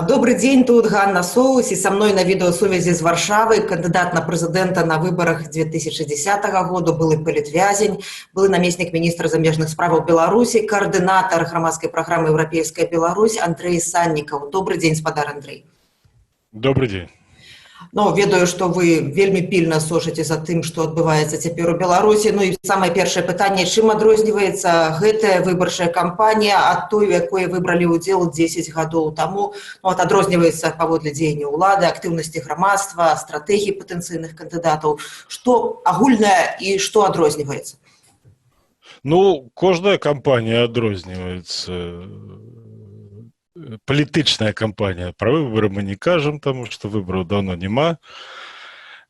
Добрый день, тут Ганна Соус, и со мной на видеосувязи из Варшавы кандидат на президента на выборах 2010 года, былый палітвязень, былы намеснік міністра замежных справаў Беларусі, координатор грамадской программы «Европейская Беларусь» Андрей Санников. Добрый день, спадар Андрей. Добрый день. Ну, ведаю, што вы вельмі пільна сошыце за тым, што адбываецца цяпер у Беларусі. Ну і самае першае пытанне, чым адрозніваецца гэтая выбарчая кампанія ад той, у якой выбралі ўдзел 10 гадоў таму? Ну, адрозніваецца паводле дзеяння ўлады, актыўнасці грамадства, стратэгіі патэнцыйных кандыдатаў. Што агульнае і што адрозніваецца? Ну, кожная кампанія адрозніваецца. Палітычная кампанія. Пра выбары мы не кажам, таму што выбараў даўно няма.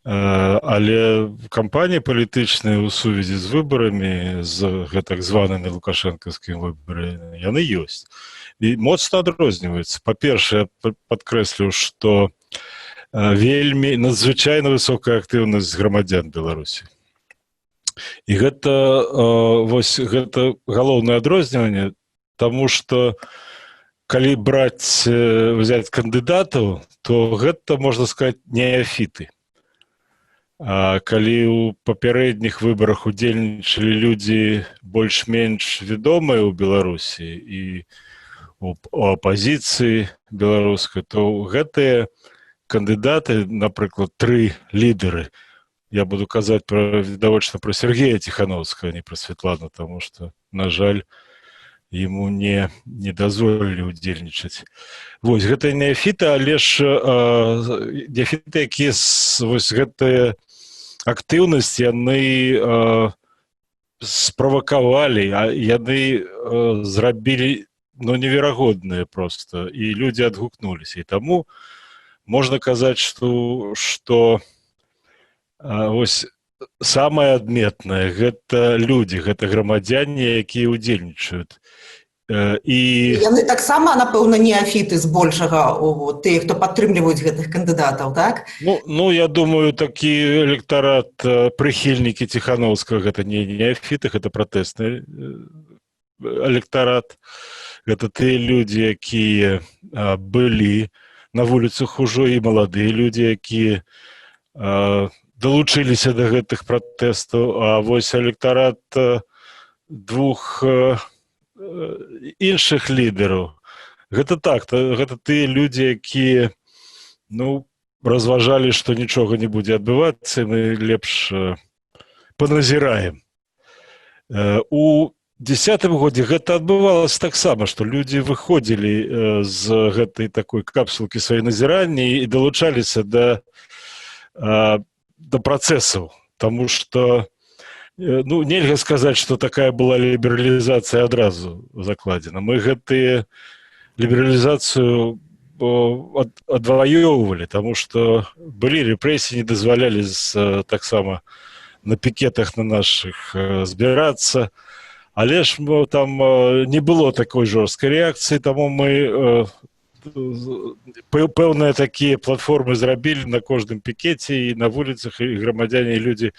Але кампаніі палітычныя ў сувязі з выбарамі, з гэтак званымі лукашэнкаўскімі выбарамі, яны ёсць. І моцна адрозніваюцца. Па-першае, падкрэслю, што вельмі надзвычайна высокая актыўнасць грамадзян Беларусі. І гэта галоўнае адрозніванне, таму што калі взять кандыдатаў, то гэта, можна сказаць, неафіты. А калі ў папярэдніх выбарах удзельнічалі людзі больш-менш вядомыя ў Беларусі і у апазіцыі беларускай, то гэтыя кандыдаты, напрыклад, 3 лідары, я буду казаць відавочна пра Сергея Ціхановскага, а не пра Святлану, таму што, на жаль, ему не дазволілі ўдзельнічаць. Вось, гэта неафіты, але ж неафіты, якія вось гэтая актыўнасць, яны справакавалі, яны зрабілі, ну, неверагодныя проста, і людзі адгукнуліся. І таму можна казаць, што вось самае адметнае — гэта людзі, гэта грамадзяне, якія ўдзельнічаюць. Яны таксама, напэўна, неафіты збольшага, тыя, хто падтрымліваюць гэтых кандыдатаў, так? Ну, я думаю, такі электарат, прыхільнікі Ціхановскага, гэта не неафіты, гэта пратэсны электарат. Гэта тыя людзі, якія былі на вуліцах ужо, і маладыя людзі, якія далучыліся да гэтых пратэстаў. А вось электарат 2 іншых лідараў, гэта так, гэта тыя людзі, якія, ну, разважалі, што нічога не будзе адбывацца, мы лепш паназіраем. У 2010 годзе гэта адбывалася таксама, што людзі выходзілі з гэтай такой капсулкі свае назірання і далучаліся да працэсаў, таму што, ну, нельга сказаць, што такая была лібералізацыя адразу закладзена. Мы гэтую лібералізацыю адваёўвалі, таму што былі рэпрэсіі, не дазвалялі таксама на пікетах на нашых збірацца, але ж там не было такой жорсткай рэакцыі, таму мы пэўныя такія платформы зрабілі на кожным пікеце, і на вуліцах, і грамадзяне, і людзі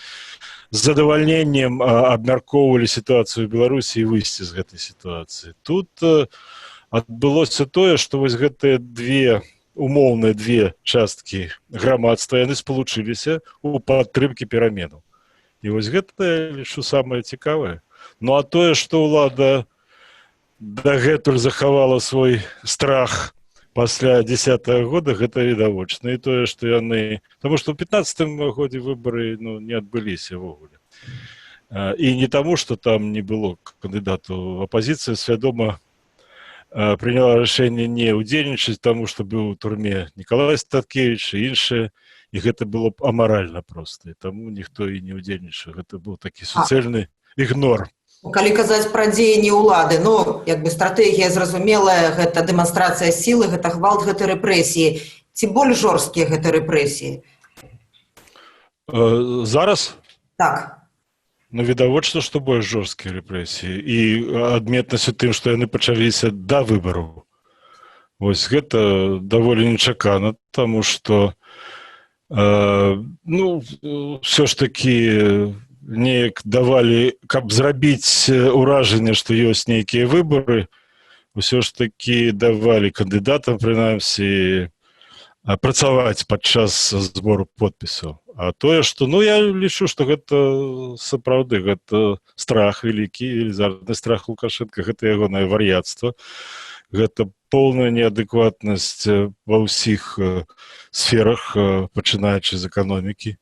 з задавальненнем абмяркоўвалі сітуацыю ў Беларусі і выйсці з гэтай сітуацыі. Тут адбылося тое, што вось гэтыя умоўныя 2 часткі грамадства, яны спалучыліся ў падтрымкі пераменаў. І вось гэта, я лічу, самае цікавае. Ну, а тое, што ўлада дагэтуль захавала свой страх пасля 2010 года, гэта відавочна. І тое, што яны... Таму што ў 2015 годзе выбары, ну, не адбыліся ўвогуле. І не таму, што там не было кандыдатаў. Апазіцыя свядома прыняла рашэнне не ўдзельнічаць, таму што быў у турме Нікалай Статкевіч і іншыя, і гэта было б амаральна проста. І таму ніхто і не ўдзельнічаў. Гэта быў такі суцэльны ігнор. Калі казаць пра дзеянні ўлады, ну, як бы стратэгія зразумелая, гэта дэманстрацыя сілы, гэта гвалт, гэта рэпрэсіі. Ці больш жорсткія гэта рэпрэсіі? Зараз? Так. Ну, відавочна, што больш жорсткія рэпрэсіі. І адметнасць у тым, што яны пачаліся да выбараў. Вось гэта даволі нечакана, таму што, ну, ўсё ж такі неяк давалі, каб зрабіць уражанне, што ёсць нейкія выбары, ўсё ж такі давалі кандыдатам, прынамсі, працаваць падчас збору подпісаў. А тое, што, ну, я лічу, што гэта сапраўды, гэта страх вялікі, велізарны страх Лукашенка, гэта ягонае вар'яцтва, гэта поўная неадэкватнасць ва ўсіх сферах, пачынаючы з эканомікі,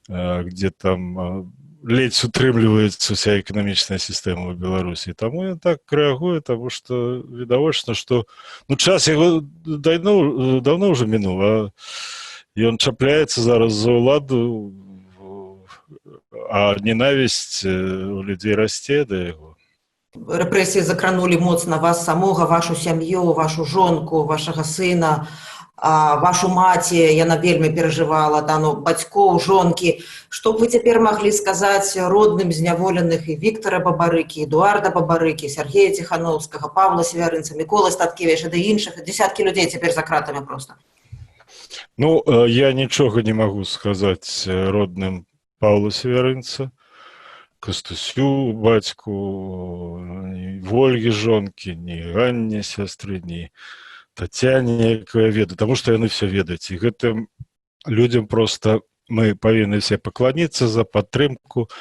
где там ледзь утрымліваецца ўся эканамічная сістэма ў Беларусі. Таму я так рэагую, таму што відавочна, што ну, час яго даўно ўжо мінуў, а ён чапляецца зараз за ўладу, а ненавісць у людзей расце да яго. Рэпрэсіі закранулі моцна вас самога, вашу сям'ю, вашу жонку, вашага сына, вашу маці, яна вельмі перажывала, бацькоў, жонкі. Што б вы цяпер маглі сказаць родным зняволеных і Віктара Бабарыкі, Эдуарда Бабарыкі, Сергея Ціхановскага, Павла Севярынца, Міколы Статкевіча ды іншых, дзесяткі людзей цяпер за кратамі проста? Ну, я нічога не магу сказаць родным Павла Севярынца, Кастусю, бацьку, ні Вольгі жонкі, ні Ганне сястры, ні Тацяне, якую я ведаю, таму што яны все ведаюць. І гэтым людзям проста мы павінны все пакланіцца за падтрымку.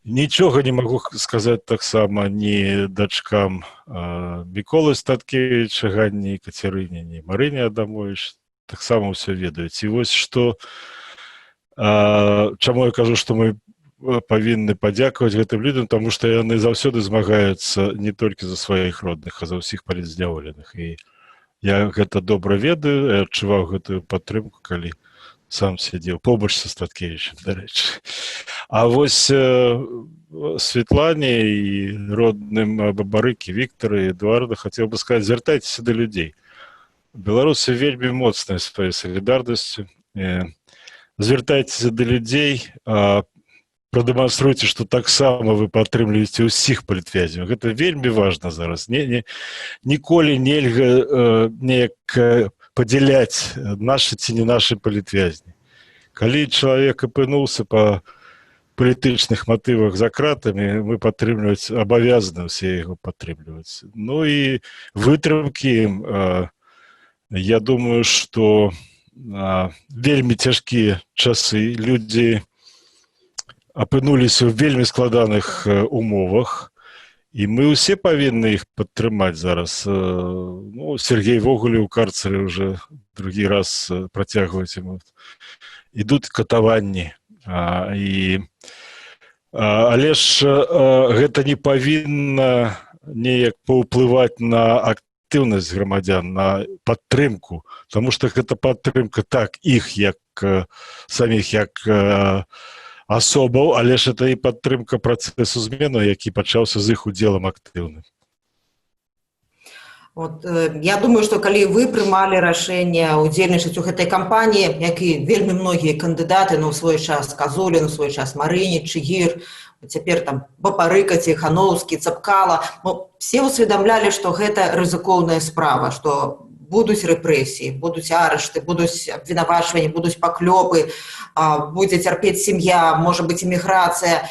Нічога не магу сказаць таксама ні дачкам Міколы Статкевіча, Ганне Кацярыне, ні Марыне Адамовіч, таксама ўсё ведаюць. І вось што, чаму я кажу, што мы павінны падзякаваць гэтым людям, таму што яны заўсёды змагаюцца не толькі за сваіх родных, а за ўсіх палітзняволеных. І я гэта добра ведаю, я адчуваў гэтую падтрымку, калі сам сядзеў побач са Статкевічам, дарэчы. А вось Светлане і родным Бабарыкі, Віктара і Эдуарда хацеў бы сказаць, звяртайцеся да людзей. Беларусы вельмі моцныя сваёй салідарнасцю. Звяртайцеся да людзей, прадэманструйце, што таксама вы падтрымліваеце ўсіх палітвязняў. Гэта вельмі важна зараз. Ніколі нельга неяк падзяляць нашы ці не нашы палітвязні. Калі чалавек апынуўся па палітычных матывах за кратамі, мы падтрымліваць, абавязаны ўсе яго падтрымліваць. Ну і вытрымкі ім, я думаю, што вельмі цяжкія часы, людзі апынуліся ў вельмі складаных умовах, і мы ўсе павінны іх падтрымаць зараз. Ну, Сергей вогуле ў карцары ўжо другі раз працягваюць ему. Ідуць катаванні. Але ж гэта не павінна неяк паўплываць на актыўнасць грамадзян, на падтрымку, таму што гэта падтрымка так іх, як саміх, як асобаў, але ж это і падтрымка працэсу змену, які пачаўся з іх удзелам актыўным. Я думаю, што калі вы прымалі рашэнне удзельнічаць у гэтай кампаніі, як і вельмі многія кандыдаты, у свой час Казулін, у свой час Марыні, Чыгір, цяпер там Бабарыка, Ціхановскі, Цапкала, все усведамлялі, што гэта рызыкоўная справа, што будуць рэпрэсіі, будуць арышты, будуць абвінавачванні, будуць паклёпы, будзе цярпець сям'я, можа быць эміграцыя,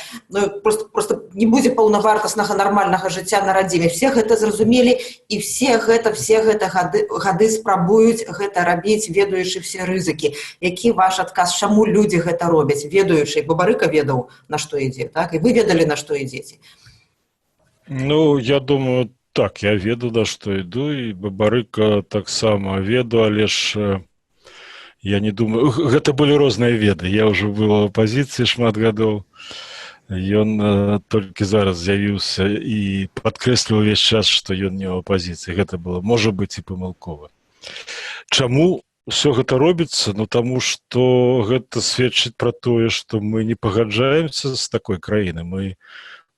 просто не будзе паўнавартаснага нармальнага жыцця на радзіме. Все гэта зразумелі, і все гэта гады спрабуюць гэта рабіць, ведаючы все рызыкі. Які ваш адказ, чаму людзі гэта робяць, ведаючы? Бабарыка ведаў, на што ідзе, так? І вы ведалі, на што ідзеце? Ну, я думаю, так, я веду, на што іду, і Бабарыка таксама веду, але ж я не думаю... Гэта былі розныя веды. Я ўжо быў у апазіцыі шмат гадоў. Ён толькі зараз з'явіўся і падкрэсліў увесь час, што ён не ў апазіцыі. Гэта было, можа быць, і памылкова. Чаму ўсё гэта робіцца? Ну, таму што гэта сведчыць пра тое, што мы не пагаджаемся з такой краінай. Мы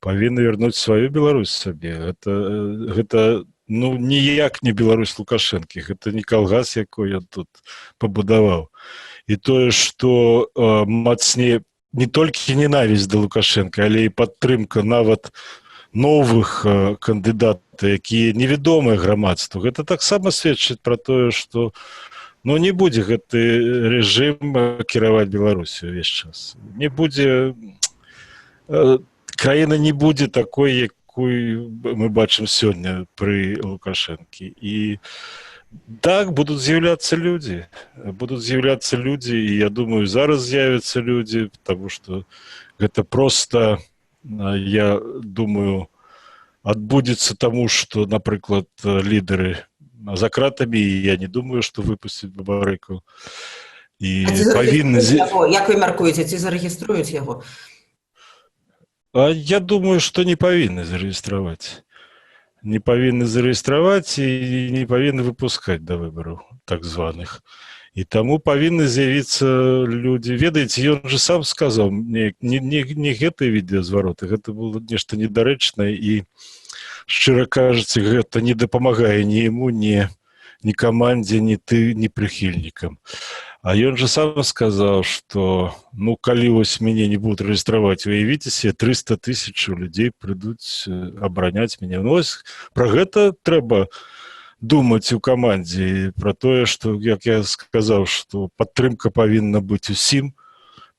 павінны вярнуць сваю Беларусь сабе. Гэта ну, ніяк не Беларусь Лукашэнкі. Гэта не калгас, якой ён тут пабудаваў. І тое, што мацней не толькі ненавісць да Лукашэнка, але і падтрымка нават новых кандыдатаў, якія невядомыя грамадству. Гэта таксама сведчыць пра тое, што ну, не будзе гэты рэжым кіраваць Беларусю ўвесь час. Не будзе... Краіна не будзе такой, якую мы бачым сёння пры Лукашэнкі. І так, будут з'яўляцца людзі. Будут з'яўляцца людзі, і я думаю, зараз з'явяцца людзі, потому что гэта просто, я думаю, адбудзецца таму, што, напрыклад, лідары за кратамі, і я не думаю, што выпусцяць Бабарыкаў. І павінны... Як вы мяркуеце, ці зарэгіструюць яго? Я думаю, што не павінны зарэгістраваць. Не павінны зарэгістраваць і не павінны выпускаць да выбараў, так званых. І таму павінны з'явіцца людзі. Ведаеце, ён же сам сказаў, не гэтыя відэазвароты, гэта было нешта недарэчнае, і, шчыра кажучы, гэта не дапамагае ні яму, ні камандзе, ні прыхільнікам. А ён же сам сказаў, што, ну, калі вось мяне не будуць рэгістраваць, уявіце себе, 300 000 людзей прыйдуць абараняць мяне. Ну, вось пра гэта трэба думаць у камандзе, пра тое, што, як я сказаў, што падтрымка павінна быць усім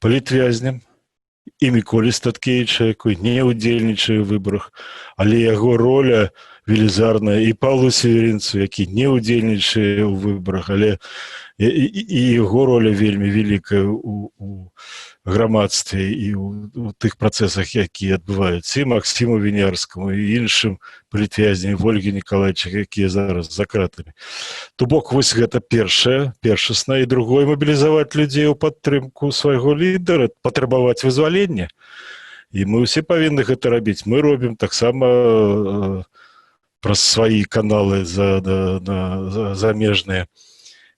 палітвязням, і Міколі Статкевіча, якой не ўдзельнічае ў выбарах, але яго роля велізарная, і Павлу Северінцу, які не ўдзельнічае ў выбарах, але і яго роля вельмі вялікая у грамадстве і ў тых працэсах, якія адбываюцца, і Максіму Вінярскаму, і іншым палітвязням, Ольге Нікалайчык, якія зараз за кратамі. То бок, вось гэта першасна, і другое, мабілізаваць людзей у падтрымку свайго лідара, патрабаваць вызвалення. І мы ўсе павінны гэта рабіць. Мы робім таксама праз свае каналы замежныя.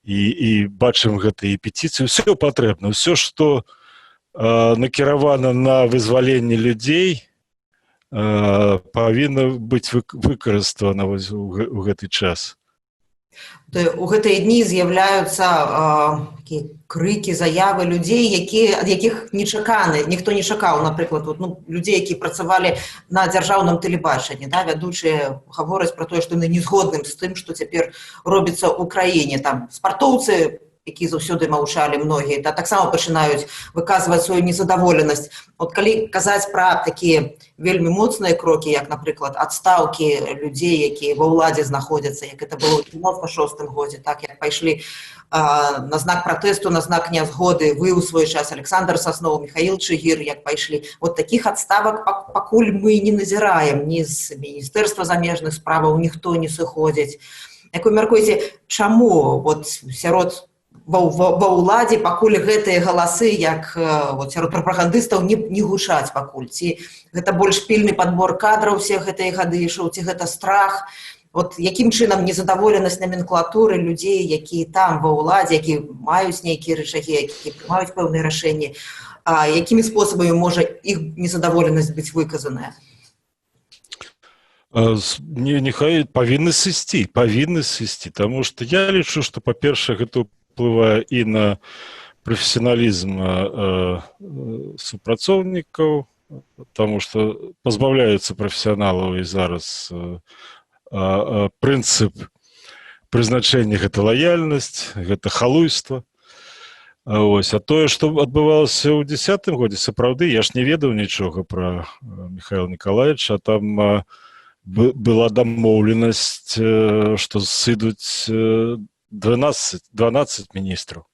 І бачым гэтыя петыцыі. Усё патрэбна. Усё, што накіравана на вызваленне людзей, павінна быць выкарыстана у гэты час. У гэтыя дні з'яўляюцца крыкі, заявы людзей, ад якіх ніхто не чакаў, напрыклад, людзей, якія працавалі на дзяржаўным тэлебачанні, вядучыя гавораць пра тое, што яны не згодны з тым, што цяпер робіцца ў краіне. Там спартоўцы, якія заўсёды маўчалі многія, таксама пачынаюць выказваць сваю незадаволенасць. От калі казаць пра такія вельмі моцныя крокі, як, напрыклад, адстаўкі людзей, якія ва ўладзе знаходзяцца, як это было ў 96-м годзе, так, як пайшлі на знак пратэсту, на знак нязгоды, вы ў свой час, Александр Саснов, Михаил Чыгір, як пайшлі. От такіх адставак пакуль мы не назіраем, ні з Міністэрства замежных справаў, ніхто не сыходзіць. Як вы мяркуеце, чаму сярод ва ўладзе пакуль гэтыя галасы, як сярод прапагандыстаў, не гучаць пакуль? Ці гэта больш пільны падбор кадраў усе гэтыя гады ішоў, ці гэта страх? Якім чынам незадаволенасць наменклатуры людзей, якія там ва ўладзе, якія маюць нейкія рычагі, якія прымаюць пэўныя рашэнні, якімі спосабамі можа іх незадаволенасць быць выказаная? Нехай павінны сысці, таму што я лічу, што, па-першае, гэта ўплывае і на прафесіяналізм супрацоўнікаў, таму што пазбаўляюцца прафесіяналаў, і зараз прынцып прызначэння — гэта лаяльнасць, гэта халуйства. А тое, што адбывалася ў 2010 годзе, сапраўды, я ж не ведаў нічога пра Михаила Николаевича, а там была дамоўленасць, што сыдуць 12 міністраў.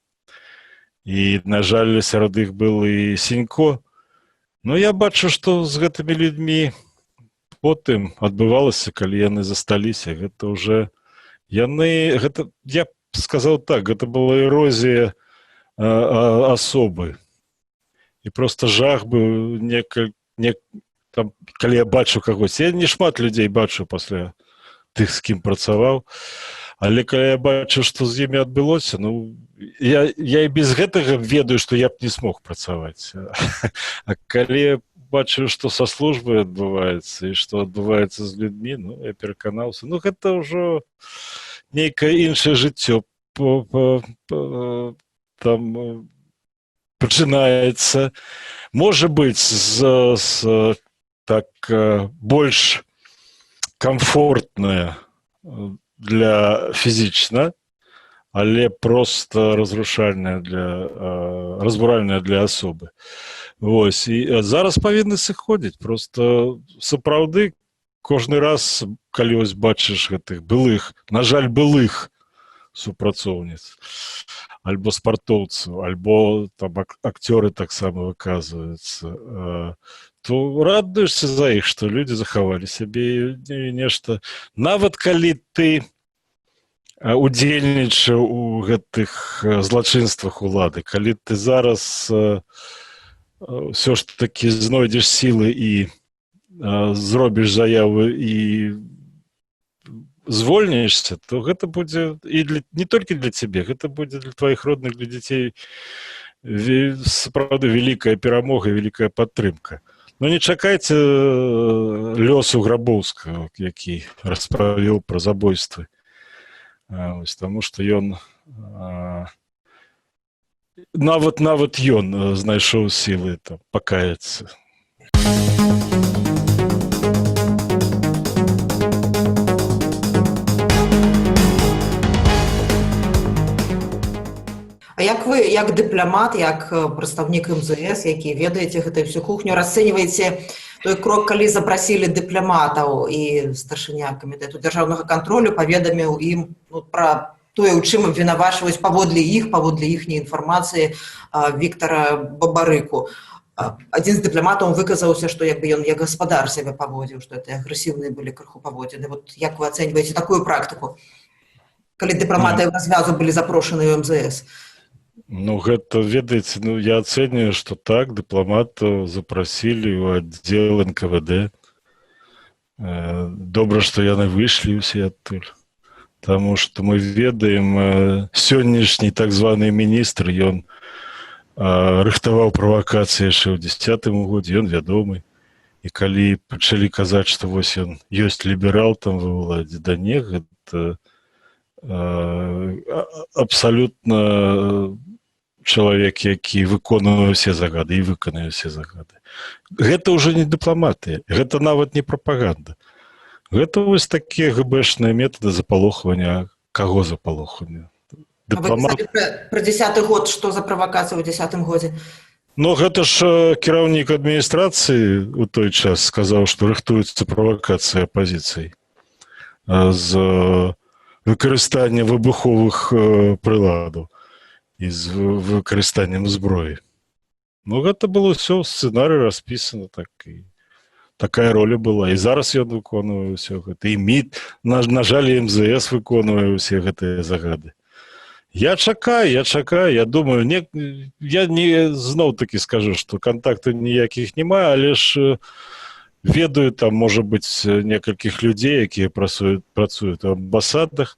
І, на жаль, сярод іх был і Сенько. Но я бачу, што з гэтымі людзьмі потым адбывалася, калі яны засталіся. Гэта ўжо яны, я б сказаў так, гэта была эрозія асобы. І проста жах быў калі я бачу кагось. Я не шмат людзей бачу пасля тых, з кім працаваў. Але калі я бачу, што з імі адбылося, я і без гэтага ведаю, што я б не смог працаваць. А калі бачу, што са службай адбываецца, і што адбываецца з людзьмі, я пераканаўся. Гэта ўжо нейкае іншае жыццё там пачынаецца. Можа быць, так больш камфортная для фізічна, але проста разбуральная для асобы. І зараз павінны сыходзіць. Проста сапраўды кожны раз, калі вось бачыш гэтых былых, на жаль, былых супрацоўніц, альбо спартоўцаў, альбо там акцёры таксама выказваюцца, то радуешся за іх, што людзі захавалі сябе і нешта. Нават калі ты удзельнічаў у гэтых злачынствах улады, калі ты зараз ўсё ж такі знойдзеш сілы і зробіш заяву і звольнішся, то гэта будзе і не толькі для цябе, гэта будзе для тваіх родных, для дзяцей сапраўды вялікая перамога, вялікая падтрымка. Ну не чакайце лёсу Грабоўскага, які распавёў пра забойствы. Таму што ён нават ён знайшоў сілы пакаяцца. А як вы, як дыпламат, як прадстаўнік МЗС, які ведаеце гэтую всю кухню, расцэньваеце той крок, калі запрасілі дыпламатаў і старшыня камітэту дзяржаўнага кантролю паведаміў ім пра тое, у чым абвінавачваюць паводле іхняй інфармацыі Віктара Бабарыку. Адзін з дыпламатаў выказаўся, што ён як гаспадар сябе паводзіў, што это агрэсіўныя былі крыху паводзіны. Вот як вы ацэньваеце такую практыку, калі дыпламаты развязу былі запрошаны ў МЗС? Ну, гэта, ведаеце, я ацэньваю, што так, дыпламатаў запрасілі ў аддзел НКВД. Добра, што яны выйшлі ўсе адтуль. Таму што мы ведаем, сённяшні так званы міністр, ён рыхтаваў правакацыі яшчэ ў 2010 годзе, ён вядомы. І калі пачалі казаць, што вось ён ёсць ліберал там ва ўладзе, да не, гэта абсалютна чалавек, які выконвае ўсе загады і выканае ўсе загады. Гэта ўжо не дыпламатыя, гэта нават не прапаганда. Гэта вось такія ГБшныя метады запалохвання. Каго запалохвання? А вы казалі пра 10-й год, што за правакацыя ў 10-м годзе? Ну, гэта ж кіраўнік адміністрацыі ў той час сказаў, што рыхтуецца правакацыя апазіцыі з выкарыстаннем выбуховых прыладаў і з выкарыстаннем зброі. Ну, гэта было ўсё, сцэнарый распісана, так і такая роля была. І зараз ён выконвае ўсё гэта. І МІД, на жаль, МЗС выконвае ўсе гэтыя загады. Я чакаю, я думаю, я не зноў-такі скажу, што кантактаў ніякіх няма, але ж ведаю, там, можа быць, некалькіх людзей, якія працуюць у амбасадах,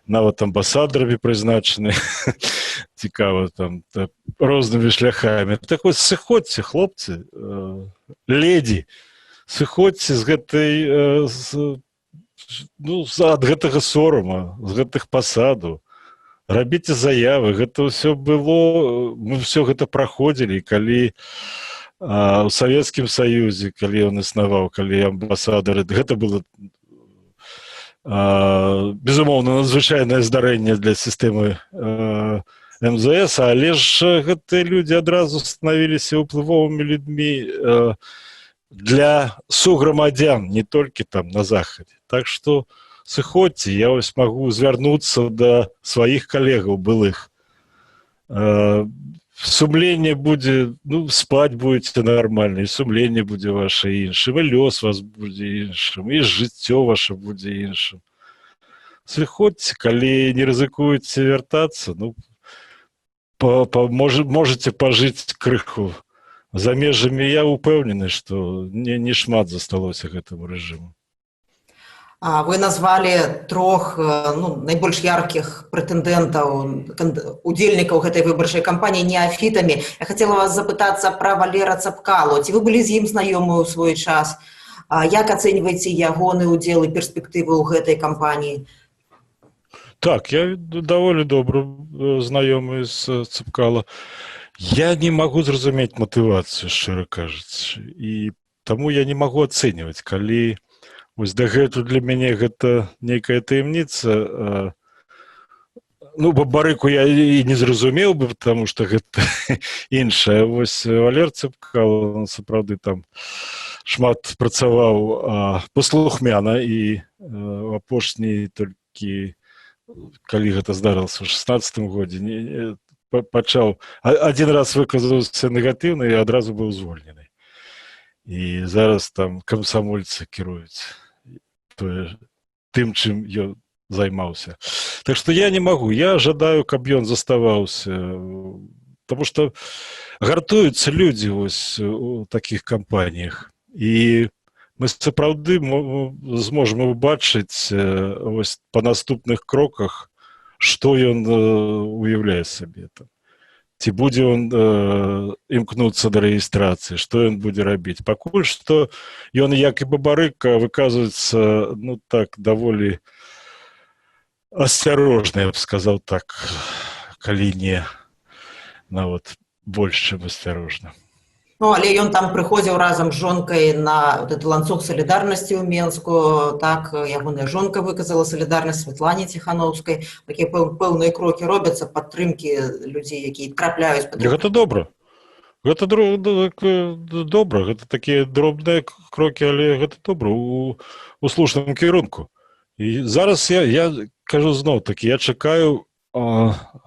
нават амбасадарамі прызначаны, цікава, там, рознымі шляхамі. Так вось, сыходзьце, хлопцы, леді, сыходзьце з гэтай, ад гэтага сорама, з гэтых пасадаў, рабіце заявы, гэта ўсё было, мы ўсё гэта праходзілі, калі у Савецкім Саюзе, калі ён існаваў, калі амбасадары, гэта было безумоўна, надзвычайнае здарэнне для сістэмы МЗС, але ж гэтыя людзі адразу станавіліся ўплывовымі людзьмі для суграмадзян, не толькі там на захадзе. Так што сыходзьце, я вось магу звярнуцца да сваіх калегаў былых. Сумленне будзе, спаць будзеце нармальна, і сумленне будзе ваше іншым, і лёс вас будзе іншым, і жыццё ваше будзе іншым. Сыходзьце, калі не рызыкуеце вяртацца, можаце пажыць крыху. За межамі я ўпэўнены, што не шмат засталося гэтаму рэжыму. Вы назвалі трох найбольш яркіх прэтэндэнтаў, удзельнікаў гэтай выбарчай кампаніі неафітамі. Я хацела вас запытацца пра Валера Цапкалу. Ці вы былі з ім знаёмы ў свой час? Як ацэньваеце ягоны ўдзел і перспектывы ў гэтай кампаніі? Так, я даволі добра знаёмы з Цапкала. Я не магу зразумець матывацыю, шчыра кажучы. І таму я не магу ацэньваць, калі вось дагэтуль для мяне гэта нейкая таямніца. Бабарыку я і не зразумеў бы, потому што гэта іншае. Вось Валер Цапкал, сапраўды там шмат працаваў паслухмяна і апошні толькі калі гэта здарылася ў 16-м годзе пачаў адзін раз выказаўся негатыўна і адразу быў звольнены. І зараз там камсамольцы кіруюць тым, чым ён займаўся. Так што я не магу, я жадаю, каб ён заставаўся, таму што гартуюцца людзі вось у такіх кампаніях. І мы сапраўды зможам убачыць вось па наступных кроках, што ён уяўляе сабе там. Ці будзе ён імкнуцца да рэгістрацыі, што ён будзе рабіць. Пакуль што ён, як і Бабарыка, выказваецца, ну так, даволі асцярожна, я б сказаў так, калі не нават больш, чым асцярожна. Ну, але ён там прыходзіў разам з жонкай на ланцуг салідарнасці ў Менску, так, ягоная жонка выказала салідарнасць Святлане Ціхановскай. Такія пэўныя крокі робяцца, падтрымкі людзей, якія трапляюць. Гэта добра. Гэта добра, гэта такія дробныя крокі, але гэта добра у слушным кірунку. І зараз я кажу зноў-такі, я чакаю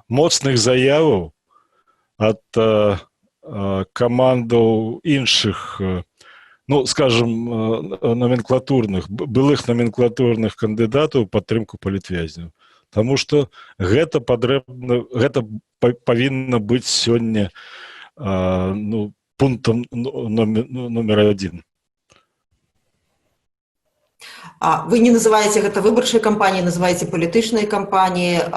моцных заяваў ад камандаў іншых, ну, скажем, былых номенклатурных кандыдатаў у падтрымку палітвязняў. Таму што гэта павінна быць сёння пунктам номер 1. Вы не называеце гэта выбарчай кампаніяй, называеце палітычнай кампаніяй.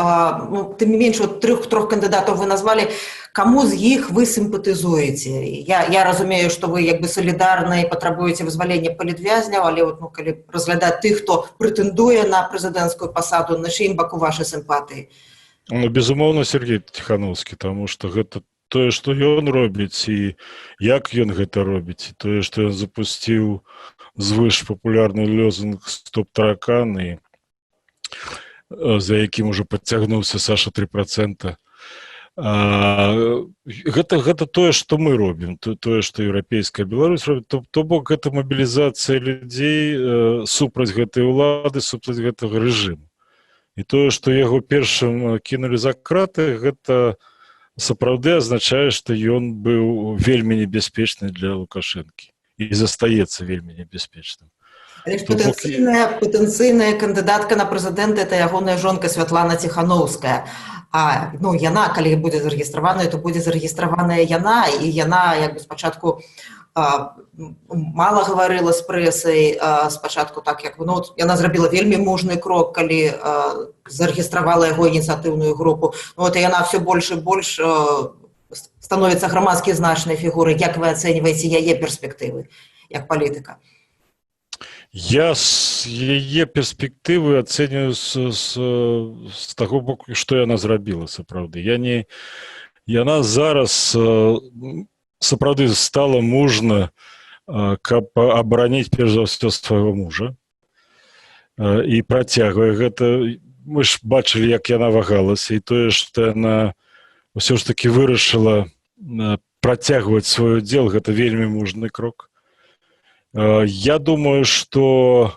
Тым не менш, трох кандыдатаў вы назвалі. Каму з іх вы сімпатызуеце? Я разумею, што вы як бы салідарна і патрабуеце вызвалення палітвязняў, але калі разглядаць тых, хто прэтэндуе на прэзідэнцкую пасаду, на чыім баку вашай сімпатыі? Ну, безумоўна, Сергей Ціхановскі, таму што гэта тое, што ён робіць і як ён гэта робіць, і тое, што ён запусціў звыш папулярны лозунг «Стоп тараканы», за якім ужо падцягнуўся Саша 3%. Гэта тое, што мы робім, тое, што еўрапейская Беларусь робіць. То бок, гэта мабілізацыя людзей супраць гэтай улады, супраць гэтага рэжыму. І тое, што яго першым кінулі за краты, гэта сапраўды азначае, што ён быў вельмі небяспечны для Лукашэнкі і застаецца вельмі небяспечным. Але ж патэнцыйная кандыдатка на прэзідэнта – это ягоная жонка Святлана Ціхановская. Яна, калі будзе зарэгістраваная, то будзе зарэгістраваная яна, і яна як бы спачатку мала гаварыла з прэсай, спачатку так, як яна зрабіла вельмі мужны крок, калі зарэгістравала яго ініцыятыўную групу. І яна все больш і больш становіцца грамадскі значнай фігурай. Як вы ацэньваеце яе перспектывы як палітыка? Я яе перспектывы ацэньваю з таго боку, што яна зрабіла, сапраўды. Яна зараз сапраўды стала мужна, каб абараніць перш за ўсё свайго мужа і працягвае гэта. Мы ж бачылі, як яна вагалася, і тое, што яна ўсё ж такі вырашыла працягваць свой удзел, гэта вельмі мужны крок. Я думаю, што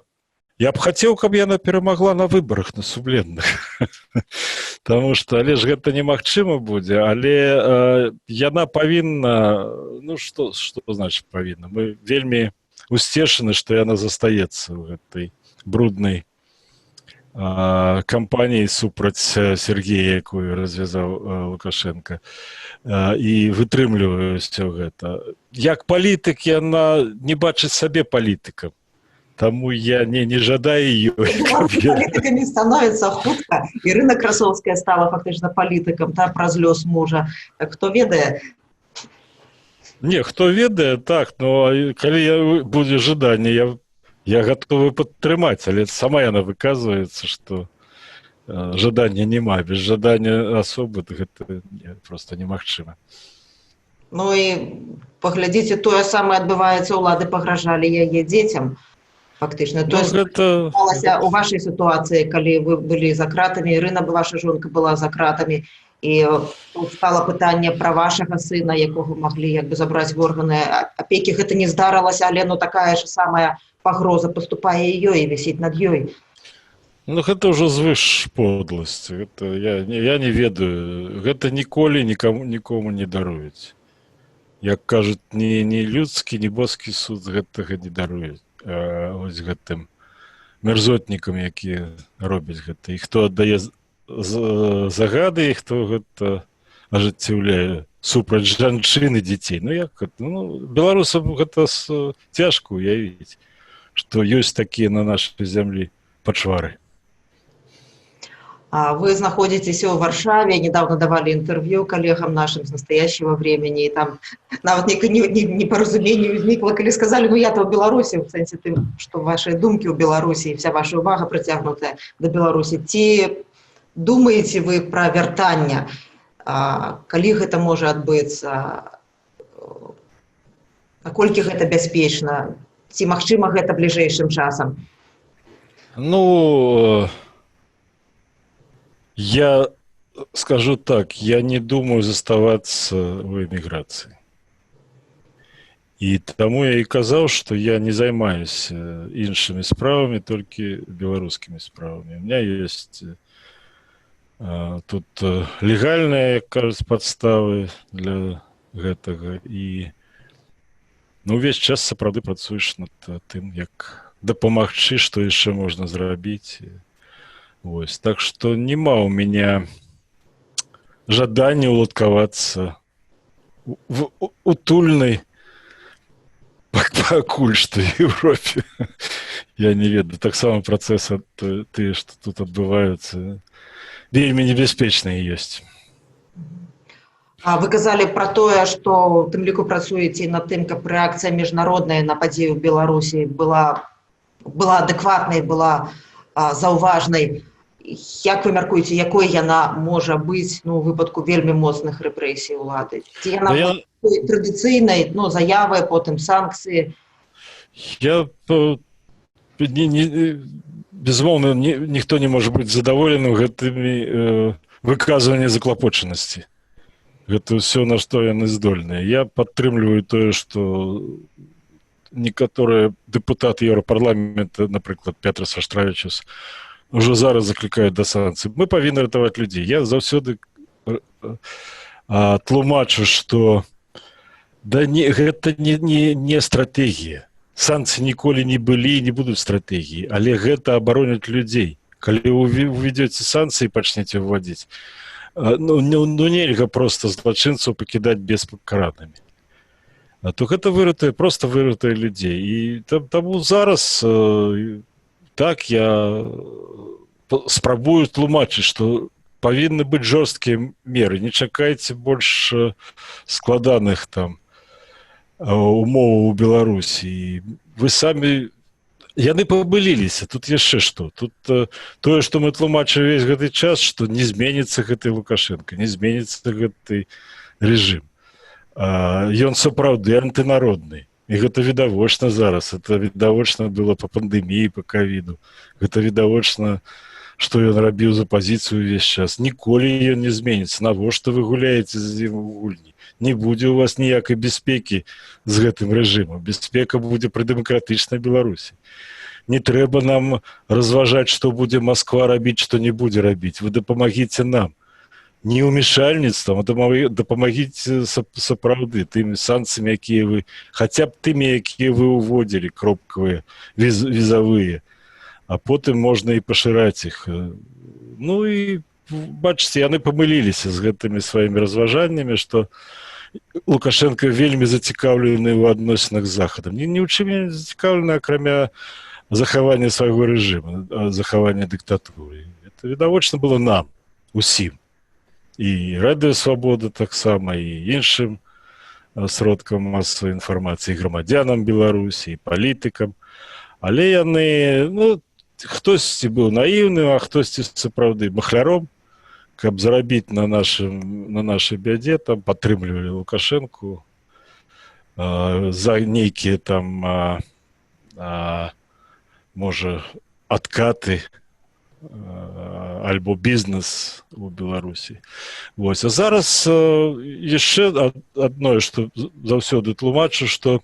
я б хацеў, каб яна перамагла на выбарах, на сумленных. Таму што, але ж гэта немагчыма будзе, але яна павінна, што значыць павінна? Мы вельмі усцешаны, што яна застаецца ў гэтай бруднай кампаніі супраць Сергея, якую развязаў Лукашенко, і вытрымлівае ўсё гэта. Як палітык яна не бачыць сабе палітыкам, таму я не жадаю ёй. Палітыкамі становіцца хутка. Ірына Красоўская стала фактычна палітыкам праз лёс мужа. Так хто ведае? Не, хто ведае, так, но калі будзе жаданне, я гатовы падтрымаць, але сама яна выказваецца, што жадання няма. Без жадання асобы гэта проста немагчыма. Ну і паглядзіце, тое самае адбываецца, улады пагражалі яе дзецям. Фактычна. Тое сталася ў вашай сітуацыі, калі вы былі за кратамі, Ірына, ваша жонка была за кратамі, І тут стала пытанне пра вашага сына, якога маглі як бы забраць в органы апекі. Гэта не здарылася, але ну такая ж самая пагроза паступае і ёй, і вісіць над ёй. Ну, гэта ўжо звыш подласць. Гэта я не ведаю. Гэта ніколі нікому не даруюць. Як кажуць, ні людскі, ні боскі суд гэтага не даруюць. Вось гэтым мерзотнікам, якія робяць гэта. І хто аддае загады, і хто гэта ажыццяўляе супраць жанчын і дзяцей. Ну, як гэта? Ну, беларусам гэта цяжка уявіць, што ёсць такія на нашай зямлі пачвары. Вы знаходзіцеся ў Варшаве, недавно давали интервью коллегам нашим с настоящего времени, и там нават непоразумение возникло, калі сказали, ну я-то в Беларуси, в сенсе тым, что ваши думки ў Беларуси, вся ваша увага притягнутая до Беларуси. Ці думаете вы про вяртанне, калі гэта можа адбыцца, наколькі гэта бяспечна, ці магчыма гэта бліжэйшым часам? Ну, я скажу так, я не думаю заставаться в эмиграции. И тому я и казал, что я не займаюсь іншими справами, только белорусскими справами. У меня есть тут легальные, кажется, подставы для гэтага. И увесь час сапраўды працуеш над тым, як дапамагчы, што яшчэ можна зрабіць. Вось. Так что нема у меня жадания уладкавацца в утульнай пакуль што Европе. Я не ведаю. Таксама працэсы тыя, што тут адбываюцца, вельмі небяспечныя ёсць. Вы казалі пра тое, што ў тым ліку працуеце над тым, каб рэакцыя міжнародная на падзею ў Беларусі была адэкватнай, была заўважнай. Як вы мяркуеце, якой яна можа быць у выпадку вельмі моцных рэпрэсій улады? Ці яна традыцыйнай, заявы, потым санкцыі? Безумоўна, ніхто не можа быць задаволеным гэтымі выказваннямі заклапочанасці. Гэта ўсё, на што яны здольныя. Я падтрымліваю тое, што некаторыя дэпутаты Еўрапарламента, напрыклад, Петрас Астравічус, уже зараз закликают до санкций. Мы повинны ратаваць людей. Я заўсёды тлумачу, что гэта не стратегія. Санкции ніколі не былі і не будуць стратегіі, але гэта абароняць людзей. Калі вы уведете санкции и пачнете вводить, нельга просто злачынцаў пакідаць беспакаранымі. То гэта просто выратуе людзей. І таму зараз так я спрабую тлумачыць, што павінны быць жорсткія меры. Не чакайце больш складаных там умоваў у Беларусі. Вы самі... Яны памыліліся. Тут яшчэ што? Тут тое, што мы тлумачылі весь гэты час, што не зменіцца гэты Лукашенко, не зменіцца гэты рэжым. Ён сапраўды антынародны. І гэта відавочна зараз. Гэта відавочна было па пандэміі, па ковіду. Гэта відавочна, што ён рабіў з апазіцыю ўвесь час. Ніколі ён не зменіцца. Навошта вы гуляеце з ім у гульні? Не будзе у вас ніякай бяспекі з гэтым рэжымам. Бяспека будзе пры дэмакратычнай Беларусі. Не трэба нам разважаць, што будзе Масква рабіць, што не будзе рабіць. Вы дапамагіце нам. Не ўмешальніцтвам, а дапамагіце сапраўды тымі санкцыямі, якія вы, хаця б тымі, якія вы ўводзілі, кропкавыя, візавыя, а потым можна і пашыраць іх. Ну і, бачыце, яны памыліліся з гэтымі сваімі разважаннямі, што Лукашенко вельмі зацікаўлены ў адносінах з Захадам. Ні ў чым не зацікаўлены, акрамя захавання свайго рэжыму, захавання дыктатуры. Это відавочна было нам, усім. І Радыё Свабода таксама, і іншым сродкам масавай інфармацыі, грамадзянам Беларусі, і палітыкам. Але яны, хтосьці быў наіўным, а хтосьці сапраўды махляром, каб зарабіць на нашай бядзе, там падтрымлівалі Лукашэнку за нейкія там, можа, адкаты альбо бізнес у Беларусі. Вось. А зараз яшчэ адно, што заўсёды тлумачу, што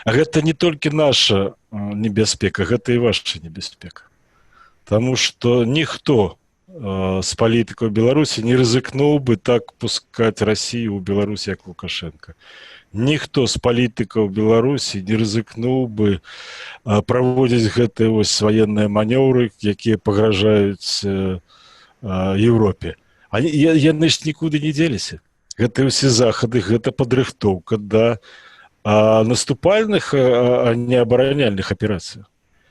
гэта не толькі наша небяспека, гэта і ваша небяспека. Таму што ніхто з палітыкаў Беларусі не рызыкнуў бы так пускаць Расію ў Беларусь, як Лукашенко. Ніхто з палітыкаў Беларусі не рызыкнуў бы праводзіць гэтыя вось ваенныя манёўры, якія пагражаюць Еўропе. Яны ж нікуды не дзеліся. Гэта ўсе захады, гэта падрыхтоўка да наступальных, а не абараняльных аперацый.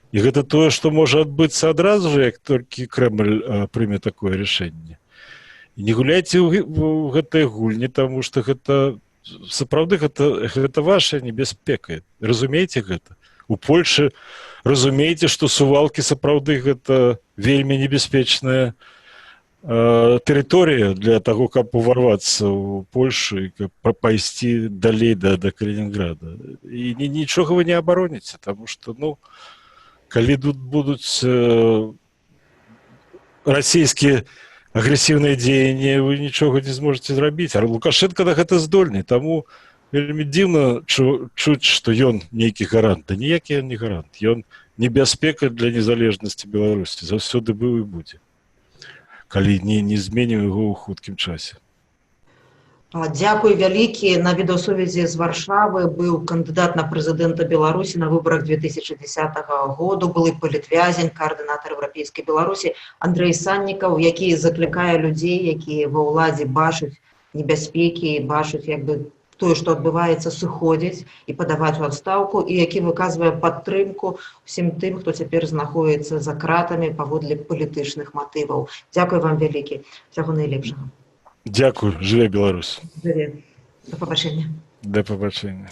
І гэта тое, што можа адбыцца адразу ж, як толькі Крэмль прыме такое рашэнне. І не гуляйце ў гэтай гульні, таму што гэта сапраўды гэта ваша небяспека. Разумееце гэта? У Польшы разумееце, што Сувалкі сапраўды гэта вельмі небяспечная тэрыторыя для таго, каб уварвацца ў Польшу і каб пайсці далей да Калінінграда. І нічога вы не абароніце, таму што, калі тут будуць расійскія агрэсіўныя дзеянні, вы нічога не зможаце зрабіць. А Лукашенко на гэта здольны, таму вельмі дзіўна чуць, што ён нейкі гарант. Да ніякі ён не гарант. Ён небяспека для незалежнасці Беларусі. Заўсёды быў і будзе. Калі не зменім яго ў хуткім часе. Дзякуй вялікі. На відеасувязі з Варшавы быў кандыдат на прэзідэнта Беларусі на выбарах 2010 году, былы палітвязень, каардынатар Еўрапейскай Беларусі Андрэй Саннікаў, які заклікае людзей, якія ва ўладзе бачаць небяспекі, бачаць тое, што адбываецца, сыходзіць і падаваць у адстаўку, і які выказвае падтрымку ўсім тым, хто цяпер знаходзіцца за кратамі паводле палітычных матываў. Дзякуй вам вялікі. Усяго найлепшага. Дзякуй. Жыве Беларусь. Жыве. Да пабачэння. Да пабачэння.